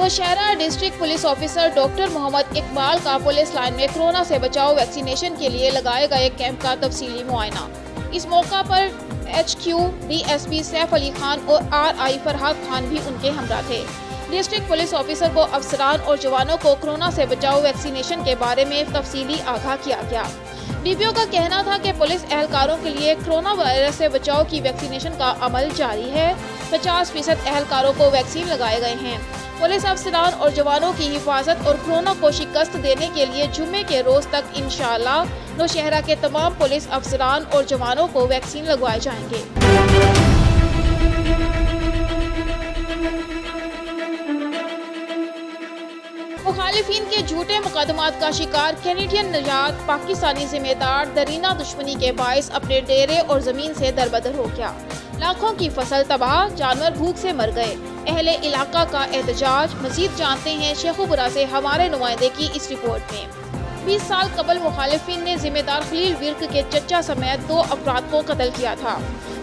Nowshera district police officer doctor Muhammad Iqbal का police line में corona से बचाव वैक्सीनेशन के लिए लगाए गए कैंप का तफसीली मुआयना। इस मौका पर HQ DSP सैफ अली खान और RI फरहाद खान भी उनके हमरा थे। डिस्ट्रिक्ट पुलिस ऑफिसर को अफसरान और जवानों को कोरोना से बचाव वैक्सीनेशन के बारे में तफसीली आगाह किया गया। DPO का कहना था कि पुलिस एहलकारों के लिए कोरोना वायरस से बचाव की वैक्सीनेशन का अमल जारी है। 50% एहलकारों को वैक्सीन लगाए गए हैं। पुलिस अफसरान और जवानों की हिफाजत और कोरोना को शिकस्त देने के लिए जुम्मे के रोज तक इंशाअल्लाह नौशहरा के तमाम पुलिस अफसरान और जवानों को वैक्सीन लगवाए जाएंगे। मुखालिफिन के झूठे मुकदमात का शिकार कैनेडियन निजात पाकिस्तानी जिम्मेदार दरीना दुश्मनी के बायस अपने डेरे और जमीन से दरबदर हो गया। लाखों की फसल तबाह, जानवर भूख से मर गए। अहले इलाका का एहतजाज। मजीद जानते हैं शेखुपुरा से हमारे नुमाइंदे की इस रिपोर्ट में। 20 साल कबल मुखालिफिन ने जिम्मेदार खलील विर्क के चचा समेत 2 अफराद को कत्ल किया था,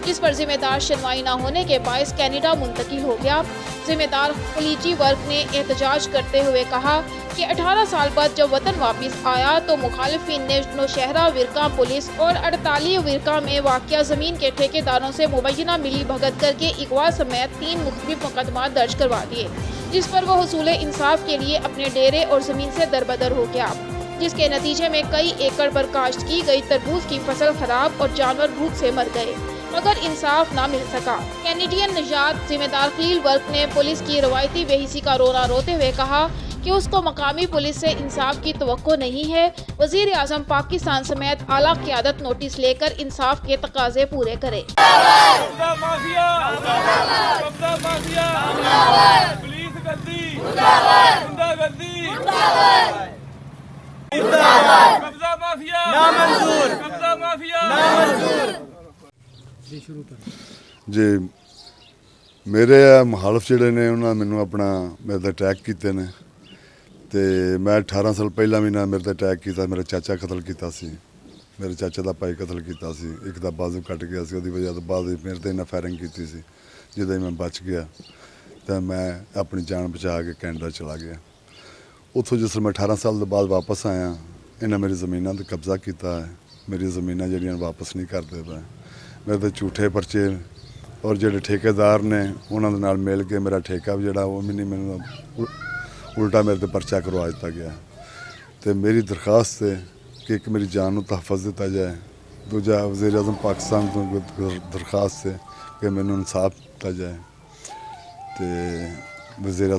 जिस पर जिम्मेदार सुनवाई न होने के बायस कनाडा मुंतकिल हो गया। जिम्मेदार खलीजी वर्क ने एहतजाज करते हुए कहा कि 18 साल बाद जब वतन वापस आया तो मुखालिफिन ने नौशहरा विरका पुलिस और 48 विरका में वाक़िया ज़मीन के ठेकेदारों से मुबैना मिली भगत करके इगवा समेत 3 मुख्तलिफ मुकदमा दर्ज करवा दिए, जिस पर वो हुसूल इंसाफ के लिए अपने डेरे और ज़मीन से दरबदर हो गया, जिसके नतीजे में कई एकड़ पर काश्त की गई तरबूज की फसल खराब और जानवर भूख से मर गए, मगर इंसाफ ना मिल सका। कैनेडियन निजात जिम्मेदार खलील वर्क ने पुलिस की रवायती बेहिसी का रोना रोते हुए कहा कि उसको मकामी पुलिस से इंसाफ की तवक्को नहीं है। वजीर आजम पाकिस्तान समेत आला क़यादत नोटिस लेकर इंसाफ के तकाजे पूरे करे। जी मेरे मुखालफ जिहड़े ने उन्होंने मैनू अपना मेरे ते अटैक कीते ने ते मैं 18 साल पहला भी ना मेरे ते अटैक किया। मेरा चाचा कतल किया सी, मेरे चाचे का भाई कतल किया सी, एक दा बाजू कट गया सी, उसदी वजह तो बाद मेरे ते इन्हें फायरिंग की सी जिहदे मैं बच गया तो मैं अपनी जान बचा के कैनेडा चला गया। उत्थों जिस मैं 18 साल के बाद वापस आया इन्हें मेरी ज़मीनों पर कब्जा किया है। मेरी ज़मीनें जड़ियाँ वापस नहीं करते पे। मेरे तो झूठे परचे और जोड़े ठेकेदार ने उन्होंने नाल मिल के मेरा ठेका भी जोड़ा वो भी नहीं मैंने उल्टा मेरे ते परचा करवा दिता गया। तो मेरी दरखास्त है कि एक मेरी जान को तहफ़्फ़ुज़ दिता जाए, दूजा वज़ीर आज़म पाकिस्तान को दरखास्त है कि मैंने इंसाफ दिता जाए। तो वज़ीर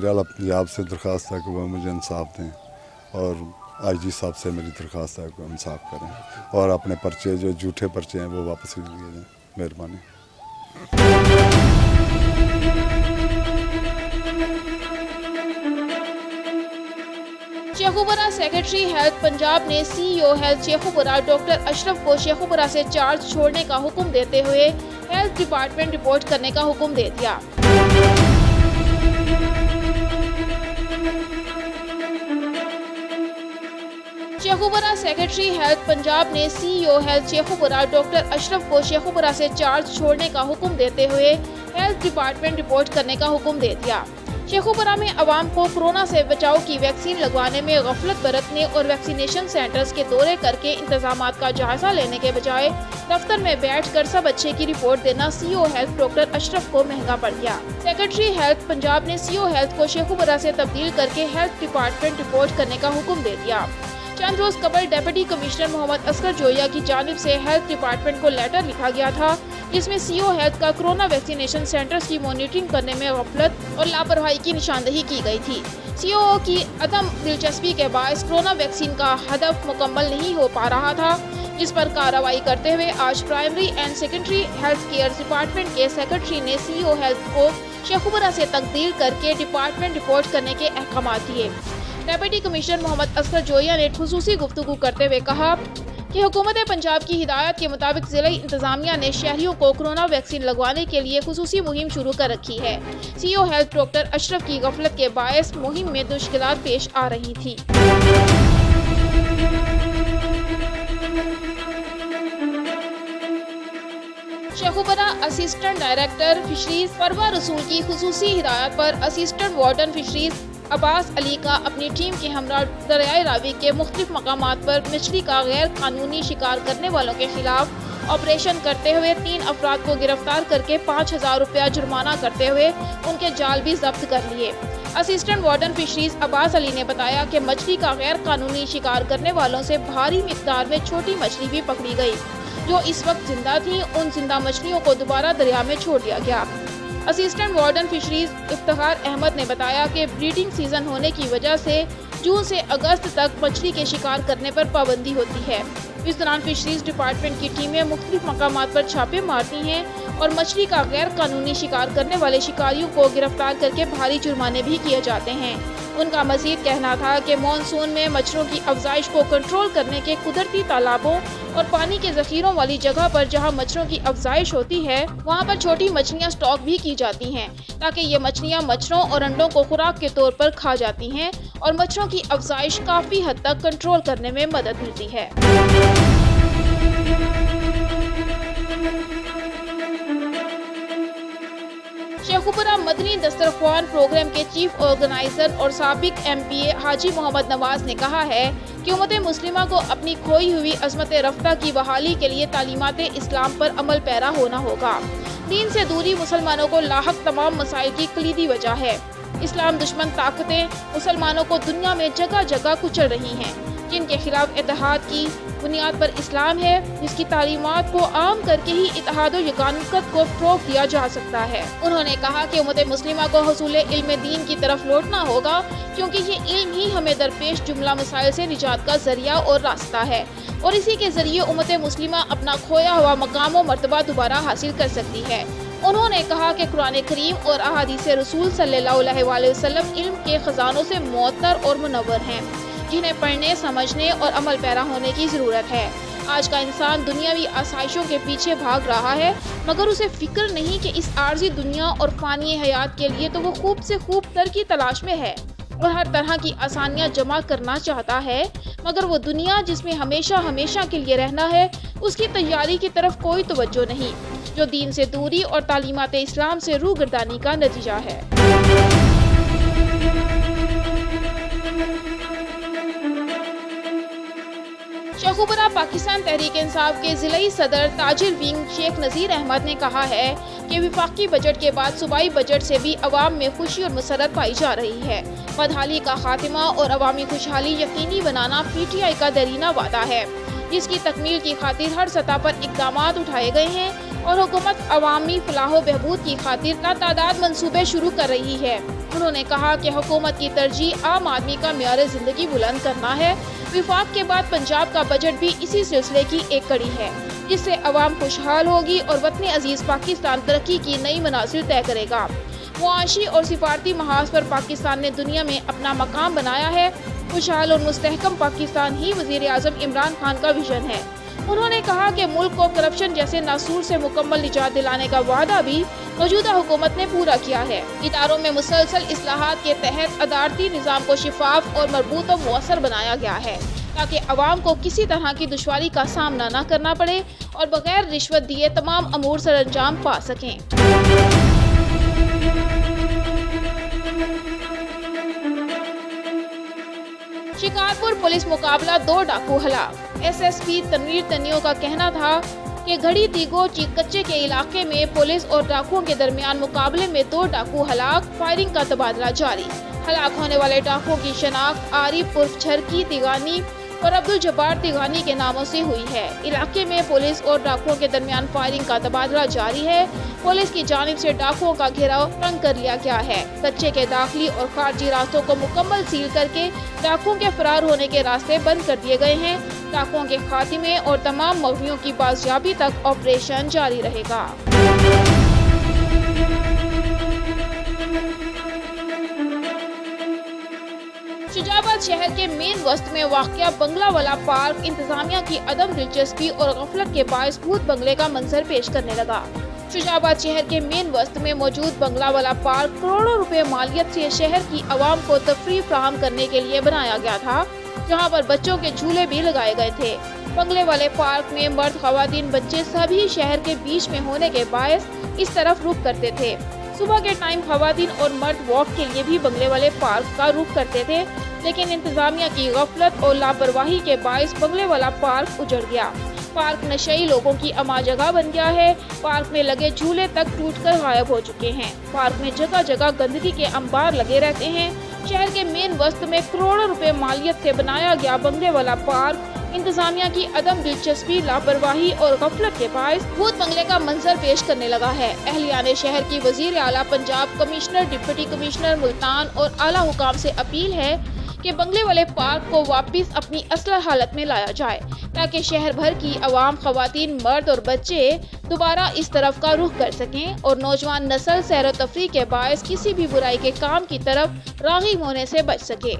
आला पंजाब से दरखास्त है कि वह मुझे इंसाफ दें और IG साहब से मेरी दरखास्त है कि इंसाफ करें और अपने पर्चे जो झूठे पर्चे हैं वो वापस लिए जाएँ। मेहरबानी। शेखुपुरा सेक्रेटरी हेल्थ पंजाब ने CEO health Sheikhupura doctor Ashraf को शेखुपुरा से चार्ज छोड़ने का हुक्म देते हुए हेल्थ डिपार्टमेंट रिपोर्ट करने का हुक्म दे दिया। शेखुपुरा सेक्रेटरी हेल्थ पंजाब ने CEO health Sheikhupura doctor Ashraf को शेखुपुरा से चार्ज छोड़ने का हुक्म देते हुए हेल्थ डिपार्टमेंट रिपोर्ट करने का हुक्म दे दिया। शेखुपुरा में अवाम को कोरोना से बचाव की वैक्सीन लगवाने में गफलत बरतने और वैक्सीनेशन सेंटर्स के दौरे करके इंतजामात का जायजा लेने के बजाय दफ्तर में बैठकर सब अच्छे की रिपोर्ट देना CEO हेल्थ डॉक्टर अशरफ को महंगा पड़ गया। सेक्रेटरी हेल्थ पंजाब ने CEO हेल्थ को शेखुपुरा से तब्दील करके हेल्थ डिपार्टमेंट रिपोर्ट करने का हुक्म दे दिया। चंद रोज कबल डिप्टी कमिश्नर मोहम्मद असगर जोया की जानिब से हेल्थ डिपार्टमेंट को लेटर लिखा गया था, जिसमें CEO हेल्थ का कोरोना वैक्सीनेशन सेंटर्स की मॉनिटरिंग करने में गफलत और लापरवाही की निशानदही की गई थी। CEO की अदम दिलचस्पी के बायस कोरोना वैक्सीन का हदफ मुकम्मल नहीं हो पा रहा था, जिस पर कार्रवाई करते हुए आज primary and secondary health care department के सेक्रेटरी ने CEO हेल्थ को शेखुपुरा से तब्दील करके डिपार्टमेंट रिपोर्ट करने के अहकाम दिए। डिप्टी कमिश्नर मोहम्मद असगर जोया ने खुसूसी गुफ्तगू करते हुए कहा कि हुकूमत पंजाब की हिदायत के मुताबिक ज़िला इंतजामिया ने शहरियों को कोरोना वैक्सीन लगवाने के लिए खुसूसी मुहिम शुरू कर रखी है। CEO हेल्थ डॉक्टर अशरफ की गफलत के बायस मुहिम में मुश्किलात पेश आ रही थी। शेखुपुरा असिस्टेंट डायरेक्टर फिशरीज परवा रसूल की खुसूसी हिदायत पर assistant warden fisheries Abbas Ali का अपनी टीम के हमरा दरियाए रावी के मुख्तलिफ मकामात पर मछली का गैर कानूनी शिकार करने वालों के खिलाफ ऑपरेशन करते हुए 3 अफराद को गिरफ्तार करके 5,000 रुपया जुर्माना करते हुए उनके जाल भी जब्त कर लिए। Assistant warden fisheries Abbas Ali ने बताया कि मछली का गैर कानूनी शिकार करने वालों से भारी मिकदार में छोटी मछली भी पकड़ी गई जो इस वक्त जिंदा थी। उन जिंदा मछलियों को दोबारा दरिया में छोड़ दिया गया। Assistant warden fisheries Iftikhar Ahmed ने बताया कि ब्रीडिंग सीजन होने की वजह से जून से अगस्त तक मछली के शिकार करने पर पाबंदी होती है। इस दौरान फिशरीज डिपार्टमेंट की टीमें मुख्तलिफ मकामात पर छापे मारती हैं और मछली का गैर कानूनी शिकार करने वाले शिकारियों को गिरफ्तार करके भारी जुर्माने भी किए जाते हैं। उनका मजीद कहना था कि मानसून में मच्छरों की अफजाइश को कंट्रोल करने के कुदरती तालाबों और पानी के जखीरों वाली जगह पर जहां मच्छरों की अफजाइश होती है वहां पर छोटी मछलियां स्टॉक भी की जाती हैं ताकि ये मछलियां मच्छरों और अंडों को खुराक के तौर पर खा जाती हैं और मच्छरों की अफजाइश काफी हद तक कंट्रोल करने में मदद मिलती है। शेखुपुरा मदनी दस्तरख्वान प्रोग्राम के चीफ ऑर्गेनाइजर और साबिक MPA हाजी मोहम्मद नवाज ने कहा है कि उम्मत मुस्लिमा को अपनी खोई हुई अज़मत रफ्ता की बहाली के लिए तालीमात इस्लाम पर अमल पैरा होना होगा। दीन से दूरी मुसलमानों को लाहक तमाम मसाइल की कलीदी वजह है। इस्लाम दुश्मन ताकतें मुसलमानों को दुनिया में जगह जगह कुचल रही हैं, जिनके खिलाफ इत्तेहाद की बुनियाद पर इस्लाम है, जिसकी तालीमात को आम करके ही इत्तेहाद और यगानत को फ़रोग़ दिया जा सकता है। उन्होंने कहा कि उम्मत मुस्लिमा को हुसूल इल्म दीन की तरफ लौटना होगा क्योंकि ये इल्म ही हमें दरपेश जुमला मसाइल से निजात का जरिया और रास्ता है और इसी के जरिए उम्मत मुस्लिमा अपना खोया हुआ मकाम और मर्तबा दोबारा हासिल कर सकती है। उन्होंने कहा कि कुरान करीम और अहादीस रसूल सल्लल्लाहु अलैहि वसल्लम इल्म के खजानों से मुअत्तर और मुनव्वर हैं, जिन्हें पढ़ने, समझने और अमल पैरा होने की ज़रूरत है। आज का इंसान दुनियावी आसाइशों के पीछे भाग रहा है मगर उसे फिक्र नहीं कि इस आर्जी दुनिया और फ़ानी हयात के लिए तो वो खूब से खूब तर की तलाश में है और हर तरह की आसानियां जमा करना चाहता है, मगर वो दुनिया जिसमें हमेशा हमेशा के लिए रहना है उसकी तैयारी की तरफ कोई तवज्जो नहीं, जो दीन से दूरी और तालीमात इस्लाम से रूगर्दानी का नतीजा है। शेखुपुरा पाकिस्तान तहरीक इंसाफ के ज़िलाई सदर ताजिर विंग शेख नज़ीर अहमद ने कहा है कि वफाकी बजट के बाद सूबाई बजट से भी अवाम में खुशी और मसरत पाई जा रही है। बदहाली का खात्मा और अवामी खुशहाली यकीनी बनाना PTI का दरीना वादा है, जिसकी तकमील की खातिर हर सतह पर इक़दामात उठाए गए हैं और हुकूमत अवामी फलाह बहबूद की खातिर लातादाद मंसूबे शुरू कर रही है। उन्होंने कहा कि हुकूमत की तरजीह आम आदमी का मेयार ज़िंदगी बुलंद करना है। विफाक के बाद पंजाब का बजट भी इसी सिलसिले की एक कड़ी है, जिससे अवाम खुशहाल होगी और वतन अजीज़ पाकिस्तान तरक्की की नई मनाजिल तय करेगा। मुआशी और सिफारती महाज पर पाकिस्तान ने दुनिया में अपना मकाम बनाया है। खुशहाल और मुस्तहकम पाकिस्तान ही वज़ीर आज़म इमरान खान का विजन है। उन्होंने कहा कि मुल्क को करप्शन जैसे नासूर से मुकम्मल निजात दिलाने का वादा भी मौजूदा हुकूमत ने पूरा किया है। इदारों में मुसलसल इस्लाहात के तहत अदालती निज़ाम को शिफाफ और मरबूत और मुअस्सर बनाया गया है ताकि अवाम को किसी तरह की दुश्वारी का सामना न करना पड़े और बगैर रिश्वत दिए तमाम अमूर सरअंजाम पा सकें। शिकारपुर पुलिस मुकाबला 2 डाकू हलाक। SSP तनवीर तनियो का कहना था कि घड़ी तीगो कच्चे के इलाके में पुलिस और डाकुओं के दरमियान मुकाबले में 2 डाकू हलाक, फायरिंग का तबादला जारी। हलाक होने वाले डाकुओं की शनाख्त आरिफ उर्फ छरकी तिगानी और अब्दुल जब्बार तिगानी के नामों से हुई है। इलाके में पुलिस और डाकुओं के दरमियान फायरिंग का तबादला जारी है। पुलिस की जानिब से डाकुओं का घेराव तंग कर लिया गया है। कच्चे के दाखिली और खारजी रास्तों को मुकम्मल सील करके डाकुओं के फरार होने के रास्ते बंद कर दिए गए हैं। डाकुओं के खात्मे और तमाम मगवियों की बाजियाबी तक ऑपरेशन जारी रहेगा। शुजाबाद शहर के मेन वस्त में वाक़या बंगला वाला पार्क इंतजामिया की अदम दिलचस्पी और गफलत के बायस भूत बंगले का मंजर पेश करने लगा। शुजाबाद शहर के मेन वस्त में मौजूद बंगला वाला पार्क करोड़ों रुपए मालियत से शहर की आवाम को तफरीह फराहम करने के लिए बनाया गया था, जहां पर बच्चों के झूले भी लगाए गए थे। बंगले वाले पार्क में मर्द, खवातीन, बच्चे सभी शहर के बीच में होने के बायस इस तरफ रुख करते थे। सुबह के टाइम खवातीन और मर्द वॉक के लिए भी बंगले वाले पार्क का रुख करते थे, लेकिन इंतजामिया की गफलत और लापरवाही के बायस बंगले वाला पार्क उजड़ गया। पार्क नशेई लोगों की अमा जगह बन गया है। पार्क में लगे झूले तक टूटकर गायब हो चुके हैं। पार्क में जगह जगह गंदगी के अंबार लगे रहते हैं। शहर के मेन वस्त में करोड़ों रुपए मालियत से बनाया गया बंगले वाला पार्क इंतजामिया की अदम दिलचस्पी, लापरवाही और गफलत के बायस भूत बंगले का मंजर पेश करने लगा है। अहलियाने शहर की वजीर आला Punjab, commissioner, deputy commissioner Multan और आला हुकाम से अपील है कि बंगले वाले पार्क को वापस अपनी असल हालत में लाया जाए, ताकि शहर भर की आवाम, खवातीन, मर्द और बच्चे दोबारा इस तरफ का रुख कर सकें और नौजवान नस्ल सैर व तफरीह के बायस किसी भी बुराई के काम की तरफ राग़िब होने से बच सके।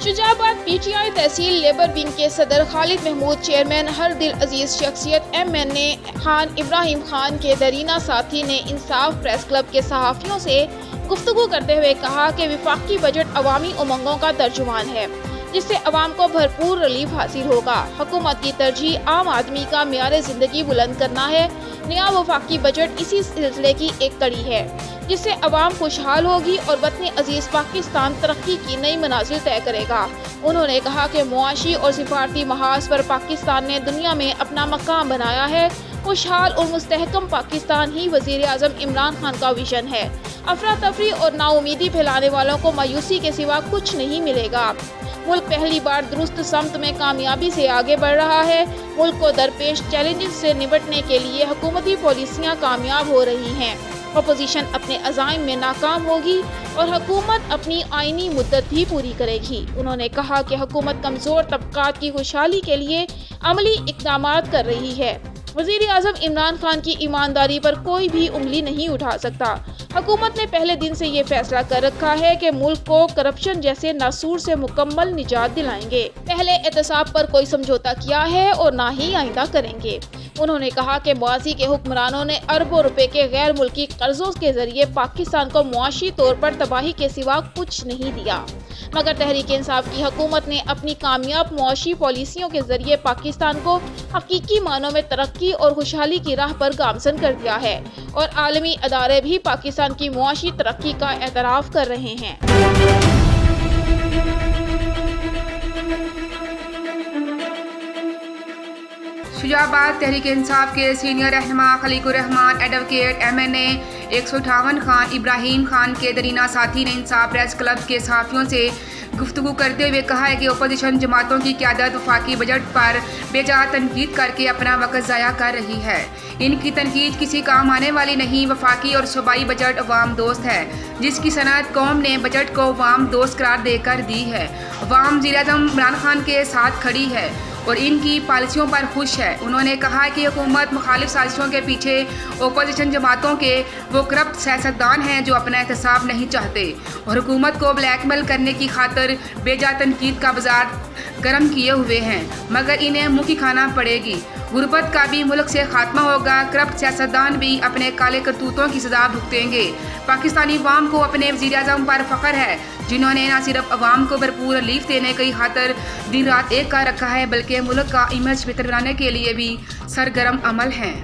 शुजाबाद पीटीआई तहसील लेबर विंग के सदर खालिद महमूद, चेयरमैन हर दिल अजीज शख्सियत एमएनए खान इब्राहिम खान के दरीना साथी ने इंसाफ प्रेस क्लब के सहाफ़ियों से गुफ्तगू करते हुए कहा कि वफाकी बजट अवामी उमंगों का तर्जुमान है, जिससे अवाम को भरपूर रिलीफ हासिल होगा। हुकूमत की तरजीह आम आदमी का मेयार ज़िंदगी बुलंद करना है। नया वफाकी बजट इसी सिलसिले की एक कड़ी है, जिससे अवाम खुशहाल होगी और वतन अजीज पाकिस्तान तरक्की की नई मनाजिल तय करेगा। उन्होंने कहा कि मुआशी और सिफारती महाज पर पाकिस्तान ने दुनिया में अपना मकाम बनाया है। खुशहाल और मुस्तहकम पाकिस्तान ही वज़ीर आज़म इमरान खान का विजन है। अफरा तफरी और नाउमीदी फैलाने वालों को मायूसी के सिवा कुछ नहीं मिलेगा। मुल्क पहली बार दुरुस्त समत में कामयाबी से आगे बढ़ रहा है। मुल्क को दरपेश चैलेंजेस से निपटने के लिए हुकूमती पॉलिसियाँ कामयाब हो रही हैं। अपोजिशन अपने अज़ाइम में नाकाम होगी और हुकूमत अपनी आइनी मुद्दत भी पूरी करेगी। उन्होंने कहा कि हुकूमत कमज़ोर तबकात की खुशहाली के लिए अमली इक़दामात कर रही है। वज़ीर आज़म इमरान खान की ईमानदारी पर कोई भी उंगली नहीं उठा सकता। हुकूमत ने पहले दिन से ये फैसला कर रखा है कि मुल्क को करप्शन जैसे नासूर से मुकम्मल निजात दिलाएंगे। पहले एहतसाब पर कोई समझौता किया है और ना ही आइंदा करेंगे। उन्होंने कहा कि माज़ी के हुक्मरानों ने अरबों रुपए के गैर मुल्की कर्जों के जरिए पाकिस्तान को मुआशी तौर पर तबाही के सिवा कुछ नहीं दिया, मगर तहरीक इंसाफ की हुकूमत ने अपनी कामयाब मुआशी पॉलिसियों के जरिए पाकिस्तान को हकीकी मानों में तरक्की और खुशहाली की राह पर गामजन कर दिया है और आलमी अदारे भी पाकिस्तान की मुआशी तरक्की का एतराफ़ कर रहे हैं। शुजाबाद तहरीक इंसाफ के सीनियर रहनुमा खलीकुर रहमान एडवोकेट एमएनए 158 खान इब्राहिम खान के दरीना साथी ने इंसाफ प्रेस क्लब के सहाफ़ियों से गुफ्तगू करते हुए कहा है कि अपोजिशन जमातों की क़यादत वफाकी बजट पर बेजा तनकीद करके अपना वक़्त ज़ाया कर रही है। इनकी तनकीद किसी काम आने वाली नहीं। वफाकी और सूबाई बजट अवाम दोस्त है, जिसकी सनत कौम ने बजट को अवाम दोस्त करार देकर दी है। अवाम वज़ीर-ए-आज़म इमरान खान के साथ खड़ी है और इनकी पॉलिसियों पर खुश है। उन्होंने कहा कि हुकूमत मुखालिफ साजिशों के पीछे अपोजिशन जमातों के वो करप्ट सियासतदान हैं जो अपना एहतसाब नहीं चाहते और हुकूमत को ब्लैकमेल करने की खातिर बेजा तनकीद का बाजार गर्म किए हुए हैं, मगर इन्हें मुँह की खाना पड़ेगी। गुर्बत का भी मुल्क से खात्मा होगा। करप्ट सियासतदान भी अपने काले करतूतों की सजा भुगतेंगे। पाकिस्तानी अवाम को अपने वज़ीर आज़म पर फ़ख्र है, जिन्होंने न सिर्फ अवाम को भरपूर रिलीफ देने की खातिर दिन रात एक कर रखा है, बल्कि मुल्क का इमेज बेहतर बनाने के लिए भी सरगर्म अमल हैं।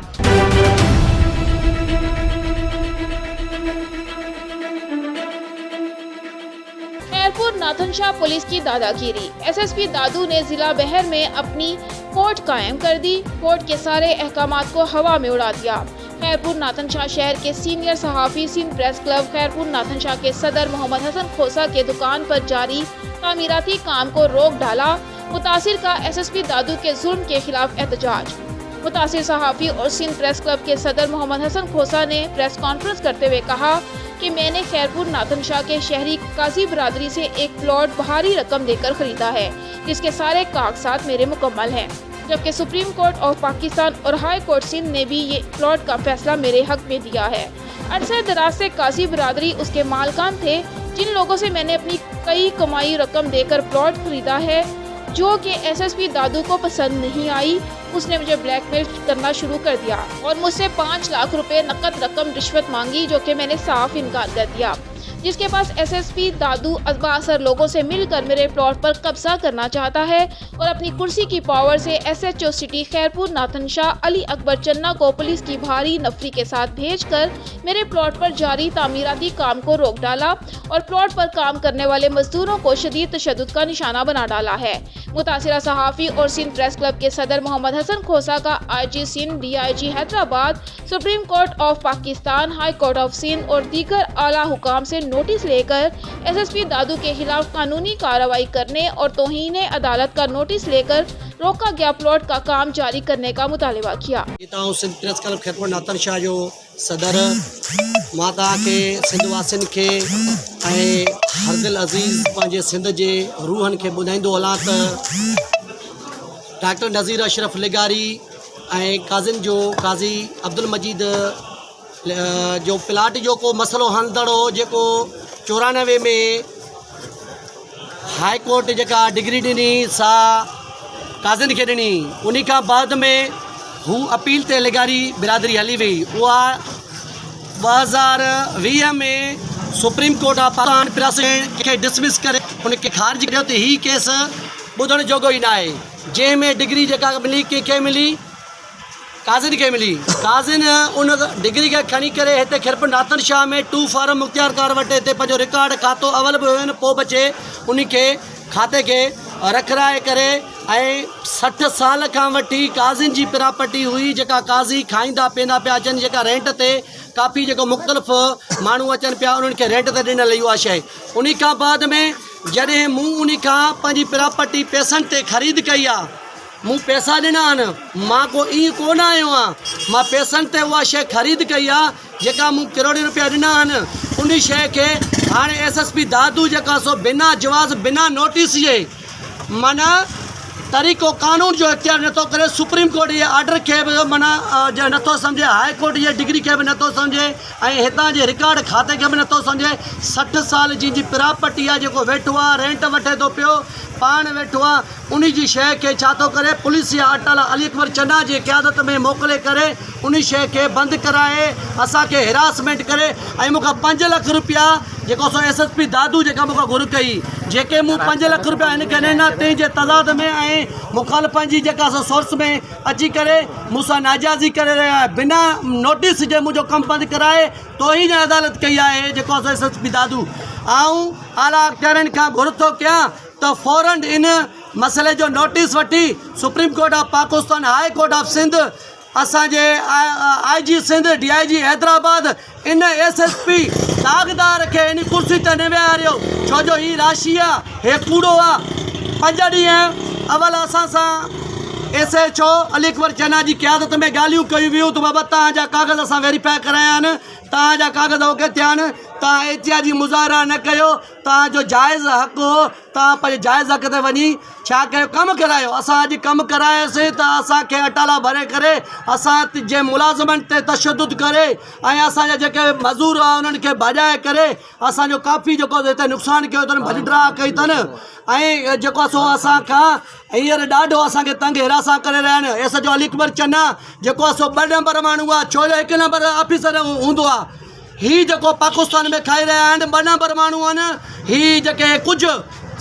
खैरपुर नाथनशाह पुलिस की दादागिरी। एसएसपी दादू ने जिला बहर में अपनी कोर्ट कायम कर दी। कोर्ट के सारे अहकामात को हवा में उड़ा दिया। खैरपुर नाथनशाह शहर के सीनियर सहाफ़ी सिंध प्रेस क्लब खैरपुर नाथनशाह के सदर मोहम्मद हसन खोसा के दुकान पर जारी तामीराती काम को रोक डाला। मुतासिर का एसएसपी दादू के जुल्म के खिलाफ एहतजाज। मुतासिर सहाफ़ी और सिंध प्रेस क्लब के सदर मोहम्मद हसन खोसा ने प्रेस कॉन्फ्रेंस करते हुए कहा कि मैंने खैरपुर नाथनशाह के शहरी काजी बरादरी से एक प्लॉट भारी रकम देकर खरीदा है, जिसके सारे कागजात मेरे मुकम्मल हैं, जबकि सुप्रीम कोर्ट ऑफ पाकिस्तान और हाई कोर्ट सिंध ने भी ये प्लॉट का फैसला मेरे हक में दिया है। अरसे दराज से काजी बरादरी उसके मालकान थे, जिन लोगों से मैंने अपनी कई कमाई रकम देकर प्लॉट खरीदा है, जो कि एसएसपी दादू को पसंद नहीं आई। उसने मुझे ब्लैकमेल करना शुरू कर दिया और मुझसे 5 लाख रुपए नकद रकम रिश्वत मांगी, जो कि मैंने साफ इनकार कर दिया, जिसके पास एसएसपी दादू अब्बासर लोगों से मिलकर मेरे प्लॉट पर कब्जा करना चाहता है और अपनी कुर्सी की पावर से एसएचओ सिटी खैरपुर नाथन शाह अली अकबर चन्ना को पुलिस की भारी नफरी के साथ भेजकर मेरे प्लॉट पर जारी तामीराती काम को रोक डाला और प्लॉट पर काम करने वाले मजदूरों को शदीद तशद्दुद का निशाना बना डाला है। मुतासिरा सहाफ़ी और सिंध प्रेस क्लब के सदर मोहम्मद हसन खोसा का IG Sindh, DIG Hyderabad, supreme court of Pakistan, high court of Sindh और दीगर आला हुकाम से नोटिस लेकर एसएसपी दादू के खिलाफ कानूनी कार्रवाई करने और तौहीन अदालत का नोटिस लेकर रोका गया प्लॉट का काम जारी करने का मुतालबा किया। सिंध प्रेस क्लब खैरपुर नाथन शाह जो सदर मां तव्हांखे सिंध वासियुनि खे ऐं हरदिल अज़ीज़ पंहिंजे सिंध जे रूहनि खे ॿुधाईंदो हलां त डॉक्टर नज़ीर अशरफ लिगारी ऐं काज़िन जो काज़ी अब्दुल मजीद जो प्लाट जो को मसइलो हलंदड़ हो जेको 94 में हाई कोर्ट जेका डिग्री ॾिनी सा काज़िन खे ॾिनी, उन खां बाद में हू अपील ते लिगारी बिरादरी हली वई। उहा 2020 में supreme court of Pakistan president खे डिसमिस करे उनखे ख़ारिज कयो त हीउ केस ॿुधण जोॻो ई न आहे, जंहिंमें डिग्री जेका मिली कंहिंखे मिली, काज़िन खे मिली। काज़िन उन डिग्री खे खणी करे हिते खैरपुर नाथन शाह में 2 फार्म मुख़्तियारकार वटि हिते पंहिंजो रिकॉर्ड खातो अवल बि हुयो, पोइ बचे उनखे खाते खे रखराए करे ऐं 60 साल खां वठी काज़िन जी प्रॉपर्टी हुई जेका काज़ी खाईंदा पीअंदा पिया अचनि, जेका रेंट ते काफ़ी जेको मुख़्तलिफ़ माण्हू अचनि पिया उन्हनि खे रेंट ते ॾिनल इहा शइ। उन खां बाद में जॾहिं मूं उन खां पंहिंजी प्रॉपर्टी पैसनि ते ख़रीद कई आहे, मूं पैसा ॾिना आहिनि, मां को ईअं कोन आयो आहियां, मां पैसनि ते उहा शइ ख़रीद कई आहे जेका मूं करोड़ रुपया ॾिना आहिनि। उन शइ खे हाणे एसएसपी दादू जेका सो बिना जवाज़ बिना नोटिस जे माना तरीक़ो कानून जो इख्तियार नथो करे, सुप्रीम कोर्ट जे आर्डर खे बि माना नथो सम्झे, हाई कोर्ट जे डिग्री खे बि नथो सम्झे ऐं हितां जे रिकॉर्ड खाते खे बि नथो सम्झे। 60 साल जी प्रॉपर्टी आहे जेको वेठो आहे, रेंट वठे थो पियो, पाण वेठो आहे, उन जी शइ खे छा थो करे पुलिस या अटाला अली अकबर चन्ना जी क़यादत में मोकिले करे उन शइ खे बंदि कराए असांखे हिरासमेंट करे ऐं मूंखां 5 लख रुपया जेको सो एसएसपी दादू जेका मूंखां घुर कई, जेके मूं 5 लख रुपया हिन खे ॾिना तंहिंजे तज़ाद में ऐं मुखालफ़नि जी जेका सो सोर्स में अची करे मूंसां नाजाइज़ी करे रहिया आहे, बिना नोटिस जे मुंहिंजो कमु बंदि कराए तौहीन अदालत कई आहे जेको सो एसएसपी दादू। ऐं आला अख़्तियारनि खां घुर थो कयां त फ़ौरन इन मसइले जो नोटिस वठी supreme court of Pakistan, high court of Sindh, असांजे आईजी सिंध, डीआईजी हैदराबाद इन एसएसपी दागदार खे इन कुर्सी ते न विहारियो, छो जो हीअ राशि आहे, हे कूड़ो आहे। 5 ॾींहं अवल असां सां एसएचओ अली अकबर चन्ना जी क़यादत में ॻाल्हियूं कयूं वियूं त बाबा तव्हांजा कागज़ असां वेरीफाई कराया आहिनि, तव्हांजा कागज़ ओके थिया आहिनि, तव्हां एहतियाजी मुज़ाहरा न कयो, तव्हांजो जाइज़ हक़ हो, तव्हां पंहिंजे जाइज़ हक़ ते वञी छा कयो, कमु करायो। असां अॼु कमु करायोसीं त असांखे अटाला भरे करे असां जे मुलाज़िमनि ते तशद्दुद करे ऐं असांजा जेके मज़दूर आहे उन्हनि खे भॼाए करे असांजो काफ़ी जेको हिते नुक़सानु कयो अथनि, भॼ कई अथनि ऐं जेको सो असांखां हींअर ॾाढो असांखे तंग हिरासा करे रहिया आहिनि। एसएचओ अली अकबर चन्ना जेको सो 2 नंबर माण्हू आहे, छो जो 1 नंबर ऑफिसर हूंदो आहे, ही जेको पाकिस्तान में खाई रहिया आहिनि 2 नंबर माण्हू आहिनि, ही जेके कुझु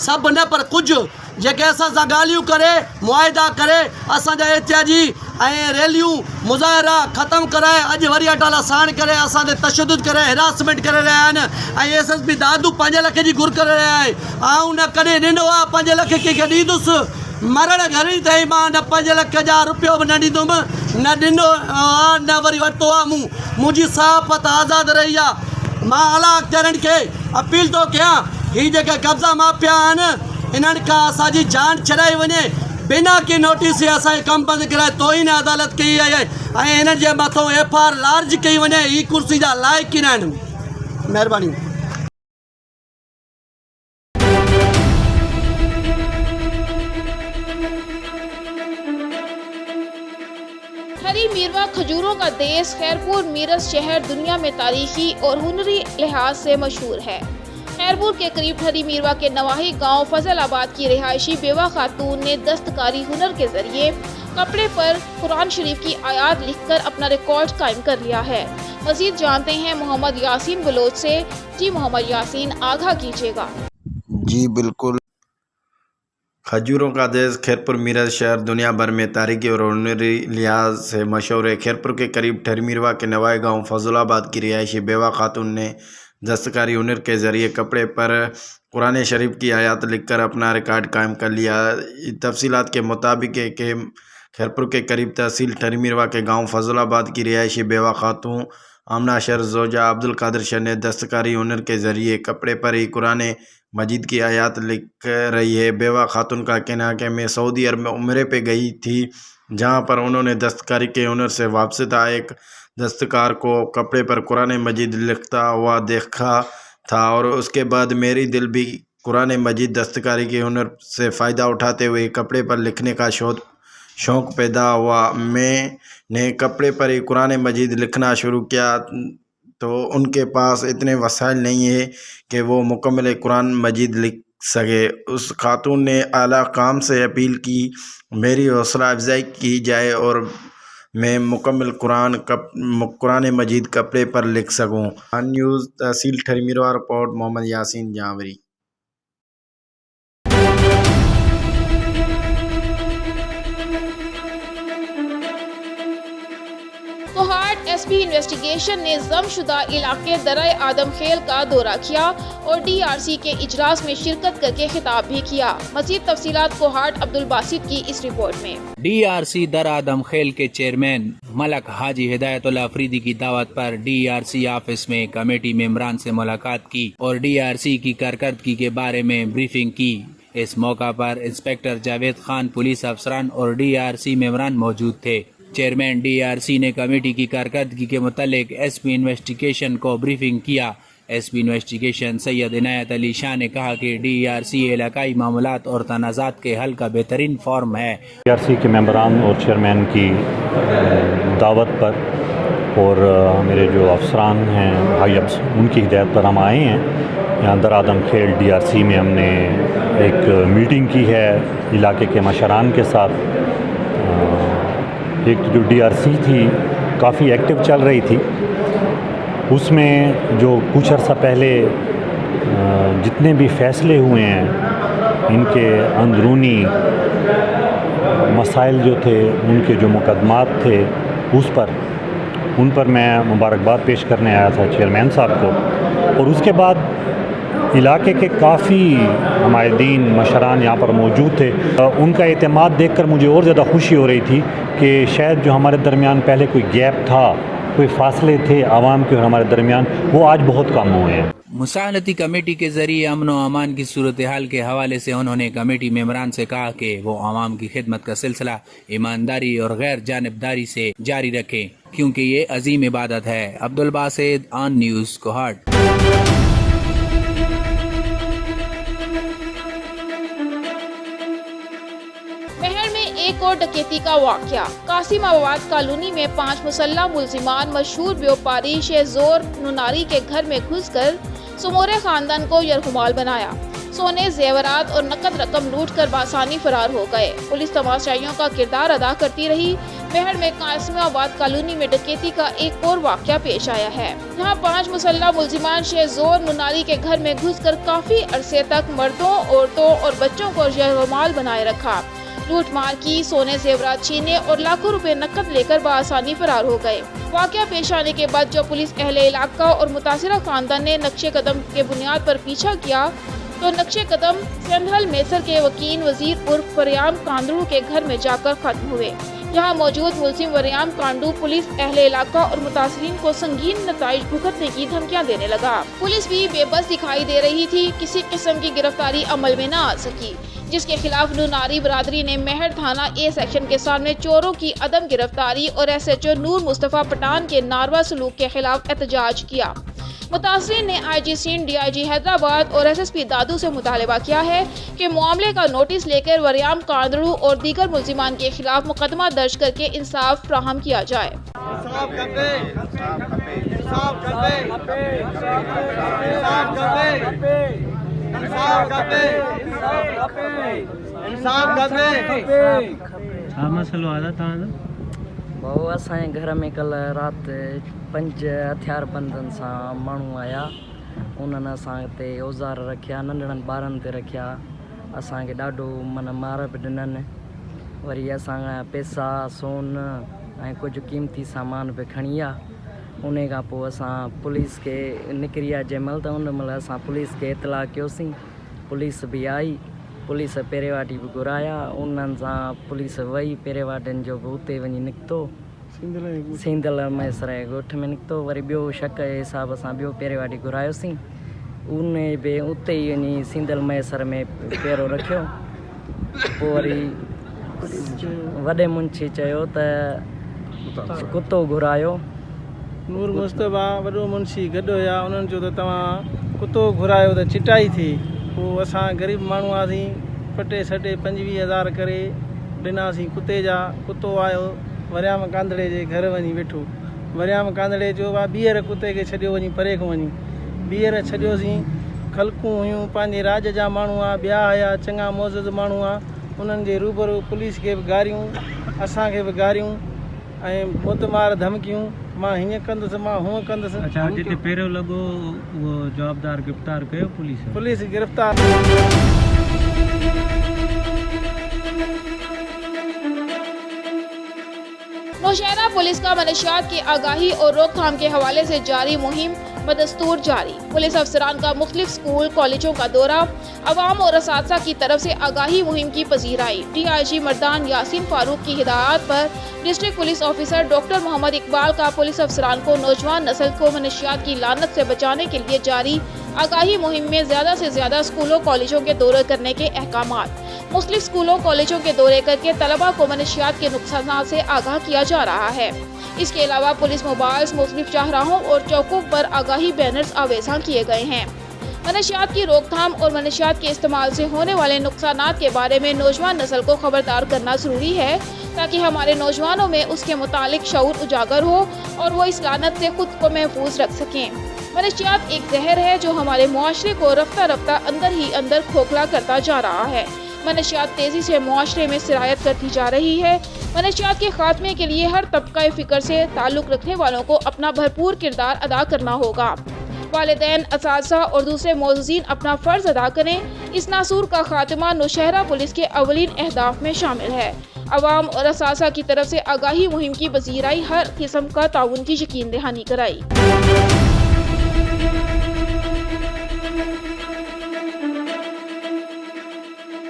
सभु न पर कुझु जेके असां सां ॻाल्हियूं करे मुआइदा करे असांजा एहतियाजी ऐं रैलियूं मुज़ाहिरा ख़तमु कराए अॼु वरी अटाला साण करे असां ते तशद्दुद करे हिरासमेंट करे रहिया आहिनि ऐं एसएसपी दादू 5 लख जी घुर करे रहिया आहे। ऐं न कॾहिं ॾिनो आहे 5 लख कंहिंखे ॾींदुसि, मरण घणी ताईं मां न 5 लख जा रुपयो बि न ॾींदुमि, न ॾिनो न वरी वरितो आहे। मुंहिंजी सहाफ़त आज़ादु रही आहे। मां आला अख़्तियारनि खे अपील थो कयां, हीअ जेके कब्ज़ा माफ़िया आहिनि इन्हनि खां असांजी जान छॾाई वञे, बिना के नोटिस जे असांखे कमु बंदि कराए तौहीन अदालत कई आहे ऐं हिननि जे मथां एफआईआर लार्ज कई वञे। ही कुर्सी जा लाइक़ ई न आहिनि। महिरबानी। हरी मीरवा खजूरों का देश खैरपुर मीरज शहर दुनिया में तारीखी और हुनरी लिहाज से मशहूर है। खैरपुर के करीब हरी मीरवा के नवाही गांव फजलाबाद की रिहायशी बेवा खातून ने दस्तकारी हुनर के जरिए कपड़े पर कुरान शरीफ की आयत लिखकर अपना रिकॉर्ड कायम कर लिया है। मजीद जानते हैं मोहम्मद यासीन बलोच से। जी मोहम्मद यासीन, आगाह कीजिएगा। जी बिल्कुल। खजूरों का देश खैरपुर मीरठ शहर दुनिया भर में तारीखी और हुनरी लिहाज से मशहूर है। खैरपुर के करीब ठहरमीरवा के नवाई गांव फजलाबाद की रिहायशी बेवा खातून ने दस्तकारी हुनर के ज़रिए कपड़े पर कुरान शरीफ की आयत लिखकर अपना रिकॉर्ड कायम कर लिया। तफसीलात के मुताबिक है कि खैरपुर के करीब तहसील ठहरमीरवा के गांव फजलाबाद की रिहायशी बेवा खातून आमना शर जोजा अब्दुल कादिर शर ने दस्तकारी हुनर के ज़रिए कपड़े पर ही कुरान मजीद की आयत लिख रही है। बेवा खातून का कहना है कि मैं सऊदी अरब में उम्रे पे गई थी, जहां पर उन्होंने दस्तकारी के हुनर से वाबस्ता एक दस्तकार को कपड़े पर कुरान मजीद लिखता हुआ देखा था और उसके बाद मेरी दिल भी कुरान मजीद दस्तकारी के हुनर से फ़ायदा उठाते हुए कपड़े पर लिखने का शौक़ पैदा हुआ। मैंने कपड़े पर ही कुरान मजीद लिखना शुरू किया तो उनके पास इतने वसाइल नहीं है कि वो मुकम्मल कुरान मजीद लिख सके। उस खातून ने आला काम से अपील की मेरी हौसला अफजाई की जाए और मैं मुकम्मल कुरान मजीद कपड़े पर लिख सकूं। न्यूज़ तहसील ठहरमीरवा report Muhammad Yasin Jawari. Kohat SP investigation ने जमशुदा इलाके दराए आदम खेल का दौरा किया और डीआरसी के इजलास में शिरकत करके खिताब भी किया। मजीद तफसीलात कोहाट अब्दुल बासित की इस रिपोर्ट में। डीआरसी दर आदम खेल के चेयरमैन मलक हाजी हिदायतुल्लाह अफरीदी की दावत पर डीआरसी ऑफिस में कमेटी मेंबरान से मुलाकात की और डीआरसी की कारकर्दगी के बारे में ब्रीफिंग की। इस मौका पर इंस्पेक्टर जावेद खान, पुलिस अफसरान और डीआरसी मेंबरान मौजूद थे। चेयरमैन डीआरसी ने कमेटी की कारकर्दगी के मुतालिक एसपी इन्वेस्टिगेशन को ब्रीफिंग किया। एसपी इन्वेस्टिगेशन सैयद इनायत अली शाह ने कहा कि डीआरसी इलाकाई मामलात और तनाज़ात के हल का बेहतरीन फॉर्म है। डीआरसी के मेंबरान और चेयरमैन की दावत पर और मेरे जो अफसरान हैं भाई उनकी हिदायत पर हम आए हैं। यहाँ दर आदम खेल डीआरसी में हमने एक मीटिंग की है इलाके के मशरान के साथ। एक जो डीआरसी थी काफ़ी एक्टिव चल रही थी, उसमें जो कुछ अर्सा पहले जितने भी फ़ैसले हुए हैं इनके अंदरूनी मसाइल जो थे, उनके जो मुकदमात थे उन पर मैं मुबारकबाद पेश करने आया था चेयरमैन साहब को। और उसके बाद इलाके के काफ़ी हमायदीन मशरान यहाँ पर मौजूद थे। उनका एतमाद देखकर मुझे और ज़्यादा खुशी हो रही थी कि शायद जो हमारे दरमियान पहले कोई गैप था, कोई फासले थे आवाम के और हमारे दरमियान, वो आज बहुत कम हुए हैं। मुसाहलती कमेटी के जरिए अमन व अमान की सूरत हाल के हवाले से उन्होंने कमेटी मेंबरान से कहा कि वो आवाम की खिदमत का सिलसिला ईमानदारी और गैर जानिबदारी से जारी रखें, क्योंकि ये अजीम इबादत है। Abdul Basit, on news, Kohat. एक और डकैती का वाकया। कासिमाबाद कॉलोनी में 5 मुसल्लह मुल्जिमान मशहूर व्यापारी शेजोर नुनारी के घर में घुसकर समोरे खानदान को यरगुमाल बनाया। सोने, जेवरात और नकद रकम लूट कर बासानी फरार हो गए। पुलिस तमाशाइयों का किरदार अदा करती रही। मेहर में कासिमाबाद कॉलोनी में डकैती का एक और वाकया पेश आया है, जहां 5 मुसल्लह मुल्जिमान शेजोर नुनारी के घर में घुसकर काफी अरसे तक मर्दों, औरतों और बच्चों को यरगुमाल बनाए रखा। लूट मार की, सोने जेवरात छीने और लाखों रुपए नकद लेकर बआसानी फरार हो गए। वाकया पेश आने के बाद जब पुलिस अहले इलाका और मुतासिरा खानदान ने नक्शे कदम के बुनियाद पर पीछा किया तो नक्शे कदम सेंधल मेसर के वकील वजीर उर्फ वरियाम कांडू के घर में जाकर खत्म हुए। यहाँ मौजूद मुलजिम वरियाम कांडू पुलिस अहले इलाका और मुतासरीन को संगीन नताइज भुगतने की धमकियाँ देने लगा। पुलिस भी बेबस दिखाई दे रही थी, किसी किस्म की गिरफ्तारी अमल में न आ सकी, जिसके खिलाफ नुनारी बरादरी ने मेहर थाना ए सेक्शन के सामने चोरों की अदम गिरफ्तारी और SHO नूर मुस्तफ़ा पठान के नारवा सलूक के खिलाफ एहतजाज किया। मुतासरीन ने IG सिंध, DIG हैदराबाद और SSP दादू से मुतालबा किया है कि मामले का नोटिस लेकर वरियाम कांदड़ू और दीगर मुल्जिमान के खिलाफ मुकदमा दर्ज करके इंसाफ फ्राहम किया जाए। भाऊ असांजे घर में कल्ह राति 5 हथियारबंदनि सां माण्हू आया। उन्हनि असां ते औज़ार रखिया, नंढड़नि ॿारनि ते रखिया, असांखे ॾाढो माना मार बि ॾिननि। वरी असांजा पैसा सोन ऐं कुझु क़ीमती सामान बि खणी विया। उन खां पोइ असां पुलिस खे निकिरी विया जंहिंमहिल त उन महिल असां पुलिस खे इतला कयोसीं। पुलिस बि आई, पुलिस पहिरें वाटी बि घुराया। उन्हनि सां पुलिस वई, पहिरें वाटियुनि जो बि उते वञी निकितो, सींदल मैसर जे ॻोठ में निकितो। वरी ॿियो शक जे हिसाब सां ॿियो पहिरें वाटी घुरायोसीं। उन बि उते ई वञी सींदल मैसर में पहिरों रखियो। पोइ वरी वॾे मुंशी चयो त कुतो घुरायो। नूर मुस्तफ़ा वॾो मुंशी गॾु हुया। उन्हनि चयो त तव्हां कुतो घुरायो त चिटाई थी। पोइ असां ग़रीब माण्हू हुआसीं, पटे सटे 25,000 करे ॾिनासीं कुते जा। कुतो आयो वरियाम कांदड़े जे घर वञी वेठो। वरियाम कांदड़े चयो आहे ॿीहर कुते खे छॾियो वञी परे खां वञी। ॿीहर छॾियोसीं। ख़लकूं हुयूं, पंहिंजे राज जा माण्हू हुआ, ॿिया हुया चङा मोज़ज़ माण्हू हुआ। उन्हनि जे रूबरू पुलिस खे बि गारियूं, असांखे बि गारियूं ऐं मुतमार धमकियूं, मां हीअं कंदुसि, मां हूअं कंदुसि। अच्छा, जिते पहिरियों लॻो उहो जवाबदार गिरफ़्तार कयो पुलिस गिरफ़्तार। नौशहरा पुलिस का मनशियात की आगाही और रोकथाम के हवाले से जारी मुहिम बदस्तूर जारी। पुलिस अफसरान का मुख्तलिफ स्कूल कॉलेजों का दौरा, अवाम और असातिज़ा की तरफ से आगाही मुहिम की पजीराई। DIG मर्दान यासीन फारूक की हिदायत पर district police officer doctor Muhammad Iqbal का पुलिस अफसरान को नौजवान नस्ल को मनशियात की लानत से बचाने के लिए जारी आगाही मुहिम में ज़्यादा से ज़्यादा स्कूलों कॉलेजों के दौरे करने के अहकामात। मुख्तलिफ स्कूलों कॉलेजों के दौरे करके तलबा को मनशियात के नुकसान से आगाह किया जा रहा है। इसके अलावा पुलिस मोबाइल्स, मुख्तलिफ शाहराहों और चौकों पर आगाही बैनर्स आवेज़ा किए गए हैं। मनशियात की रोकथाम और मनशियात के इस्तेमाल से होने वाले नुकसानात के बारे में नौजवान नस्ल को खबरदार करना ज़रूरी है, ताकि हमारे नौजवानों में उसके मुतालिक शऊर उजागर हो और वो इस लानत से खुद को महफूज रख सकें। मनशियात एक जहर है जो हमारे मुआशरे को रफ्ता रफ्ता अंदर ही अंदर खोखला करता जा रहा है। मनशियात तेज़ी से मुआशरे में सिरायत करती जा रही है। मनशियात के खात्मे के लिए हर तबका फ़िक्र से ताल्लुक़ रखने वालों को अपना भरपूर किरदार अदा करना होगा। वालिदैन, असातिज़ा और दूसरे मौज़ूज़ीन अपना फ़र्ज़ अदा करें। इस नासूर का खात्मा नौशहरा पुलिस के अवलीन अहदाफ में शामिल है। अवाम और असातिज़ा की तरफ से आगाही मुहिम की पजीराई, हर किस्म का ताउन की यकीन दहानी कराई।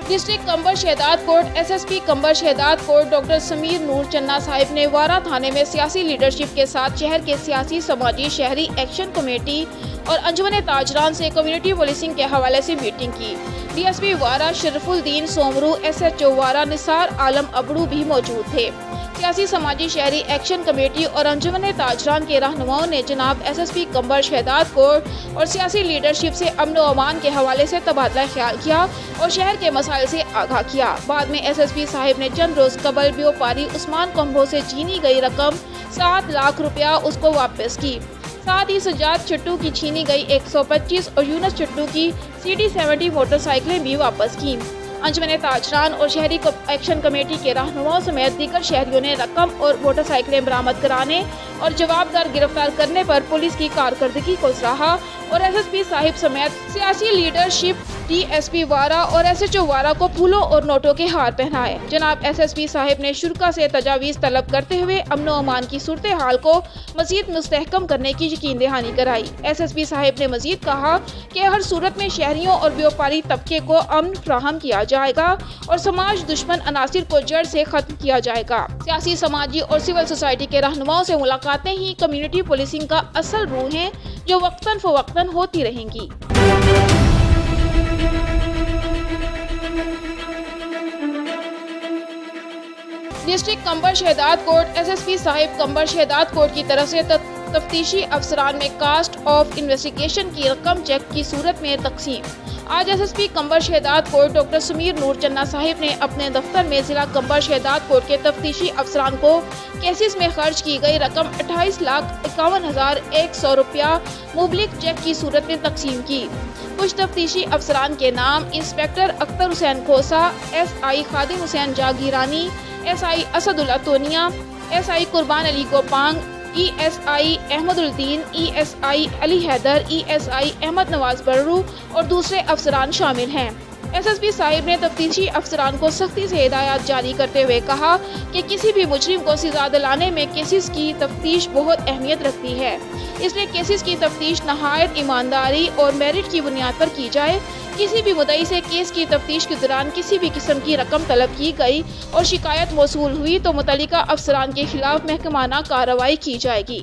डिस्ट्रिक्ट कंबर शहदाद कोर्ट SSP कंबर शहदाद कोर्ट डॉक्टर समीर नूर चन्ना साहिब ने वारा थाने में सियासी लीडरशिप के साथ शहर के सियासी, समाजी, शहरी एक्शन कमेटी और अंजुमन ताजरान से कम्युनिटी पुलिसिंग के हवाले से मीटिंग की। DSP वारा शरफुद्दीन सोमरू, SHO वारा निसार आलम अबड़ू भी मौजूद थे। सियासी, समाजी, शहरी एक्शन कमेटी और अंजुमन ताजरान के रहनुमाओं ने जनाब SSP कंबर शहदाद कोर्ट और सियासी लीडरशिप से अमन व अमान के हवाले से तबादला ख्याल किया और शहर के मसाइल से आगाह किया। बाद में SSP साहिब ने चंद रोज कबल व्यापारी उस्मान कंबो से छीनी गई रकम 7 लाख रुपया उसको वापस की। साथ ही सजाद चट्टू की छीनी गई 125 और यूनस चट्टू की CD70 मोटरसाइकिलें भी वापस की। अंजुमन ताजरान और शहरी एक्शन कमेटी के रहनुमाओं समेत दीगर शहरियों ने रकम और मोटरसाइकिलें बरामद कराने और जवाबदार गिरफ्तार करने पर पुलिस की कारकर्दगी को सराहा और SSP साहिब समेत सियासी लीडरशिप DSP वारा और SHO वारा को फूलों और नोटों के हार पहनाए। जनाब SSP साहिब ने शुरा से तजावीज़ तलब करते हुए अमन व अमान की सूरत हाल को मजीद मुस्तहकम करने की यकीन दहानी कराई। SSP साहिब ने मजीद कहा कि हर सूरत में शहरियों और व्यापारी तबके को अमन फराहम किया जाएगा और समाज दुश्मन अनासिर को जड़ से खत्म किया जाएगा। सियासी, समाजी और सिविल सोसाइटी के रहनुमाओं से मुलाकातें ही कम्युनिटी पुलिसिंग का असल रूह है, जो वक्तन फवक्तन होती रहेंगी। डिस्ट्रिक्ट कंबर शहदाद कोर्ट SSP साहिब कंबर शहदाद कोर्ट की तरफ से तफ्तीशी अफसरान में कास्ट ऑफ इन्वेस्टिगेशन की रकम चेक की सूरत में तकसीम। आज SSP कंबर शहदाद कोर्ट डॉक्टर समीर नूर चन्ना साहिब ने अपने दफ्तर में जिला कंबर शहदाद कोर्ट के तफ्तीशी अफसरान को केसेस में खर्च की गई रकम 28,51,100 रुपया मुबलिक चेक की सूरत में तकसीम की। कुछ तफ्तीशी अफसरान के नाम इंस्पेक्टर अख्तर हुसैन खोसा, SI खादिम हुसैन जागीरानी, SI असदुल्ला तोनिया, SI कुर्बान Ali Gopang, ESI अहमदुद्दीन, ESI Ali Haider, ESI Ahmad Nawaz बर्रू और दूसरे अफसरान शामिल हैं। SSP साहिब ने तफ्तीशी अफसरान को सख्ती से हिदायत जारी करते हुए कहा कि किसी भी मुजरिम को सजा दिलाने में केसेस की तफ्तीश बहुत अहमियत रखती है, इसलिए केसेस की तफ्तीश नहायत ईमानदारी और मेरिट की बुनियाद पर की जाए। किसी भी मुद्दई से केस की तफ्तीश के दौरान किसी भी किस्म की रकम तलब की गई और शिकायत मौसूल हुई तो मुतल्लिका अफसरान के खिलाफ महकमाना कार्रवाई की जाएगी।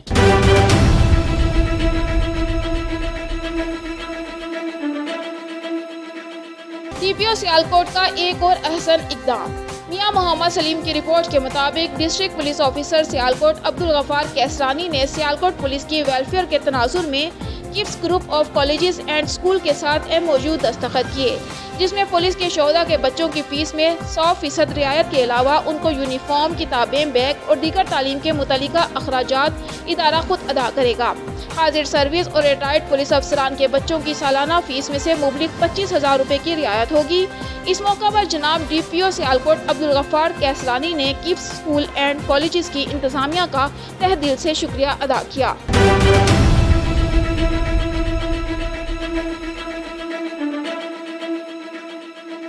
DPO सियालकोट का एक और अहसन इकदाम। मियां मोहम्मद सलीम की रिपोर्ट के मुताबिक district police officer Sialkot Abdul Ghaffar Kaisrani ने सियालकोट पुलिस की वेलफेयर के तनाजुर में KIPS group of colleges and school के साथ MOU दस्तखत किए, जिसमें पुलिस के शोहदा के बच्चों की फीस में 100% रियायत के अलावा उनको यूनिफॉर्म, किताबें, बैग और दीगर तालीम के मुतल्लिका अखराजात इदारा खुद अदा करेगा। हाजिर सर्विस और रिटायर्ड पुलिस अफसरान के बच्चों की सालाना फीस में से मुबलिग 25,000 रुपये की रियायत होगी। इस मौका पर जनाब DPO सियालकोट अब्दुल गफ्फार कैसरानी ने किप्स स्कूल एंड कॉलेजेस की इंतजामिया का तहे दिल से शुक्रिया अदा किया।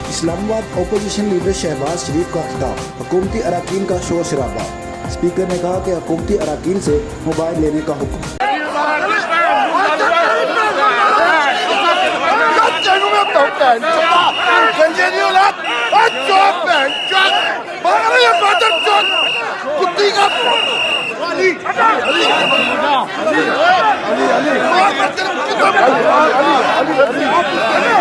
इस्लामाबाद अपोजिशन लीडर शहबाज शरीफ का खिताब, हुकूमती अराकीन का शोर शराबा। स्पीकर ने कहा कि हुकूमती अराकीन से मोबाइल लेने का हुक्म। अली